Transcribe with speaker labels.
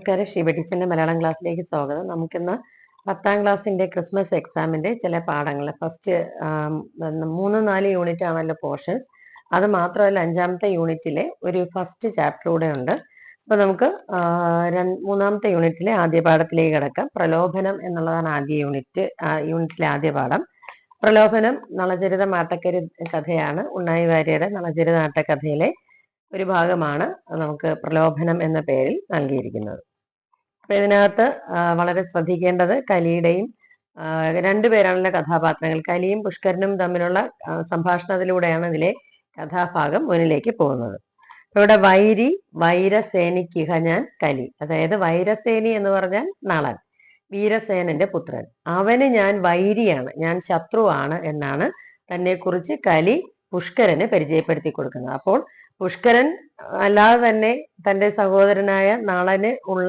Speaker 1: നമസ്കാരം. ഷീബ ടീച്ചറിന്റെ മലയാളം ക്ലാസ്സിലേക്ക് സ്വാഗതം. നമുക്കിന്ന് 10ാം ക്ലാസ്സിന്റെ ക്രിസ്മസ് എക്സാമിന്റെ ചില പാഠങ്ങൾ ഫസ്റ്റ് 3-4 യൂണിറ്റ് ആണല്ലോ പോർഷൻസ്. അത് മാത്രമല്ല 5ാമത്തെ യൂണിറ്റിലെ ഒരു ഫസ്റ്റ് ചാപ്റ്റർ കൂടെ ഉണ്ട്. അപ്പൊ നമുക്ക് 3ാമത്തെ യൂണിറ്റിലെ ആദ്യ പാഠത്തിലേക്ക് കിടക്കാം. പ്രലോഭനം എന്നുള്ളതാണ് ആദ്യ യൂണിറ്റിലെ ആദ്യ പാഠം. പ്രലോഭനം നളചരിത ആട്ടക്കരി കഥയാണ്. ഉണ്ണായി വാര്യരുടെ നളചരിത ആട്ടക്കഥയിലെ ഒരു ഭാഗമാണ് നമുക്ക് പ്രലോഭനം എന്ന പേരിൽ നൽകിയിരിക്കുന്നത്. അപ്പൊ ഇതിനകത്ത് വളരെ ശ്രദ്ധിക്കേണ്ടത് കലിയുടെയും രണ്ടുപേരാണല്ലോ കഥാപാത്രങ്ങൾ. കലിയും പുഷ്കരനും തമ്മിലുള്ള സംഭാഷണത്തിലൂടെയാണ് ഇതിലെ കഥാഭാഗം മുന്നിലേക്ക് പോകുന്നത്. ഇവിടെ വൈരി വൈരസേനിക്കിഹ ഞാൻ കലി, അതായത് വൈരസേനി എന്ന് പറഞ്ഞാൽ നളൻ, വീരസേനന്റെ പുത്രൻ. അവന് ഞാൻ വൈരിയാണ്, ഞാൻ ശത്രുവാണ് എന്നാണ് തന്നെ കുറിച്ച് കലി പുഷ്കരന് പരിചയപ്പെടുത്തി കൊടുക്കുന്നത്. അപ്പോൾ പുഷ്കരൻ അല്ലാതെ തന്നെ തന്റെ സഹോദരനായ നളന് ഉള്ള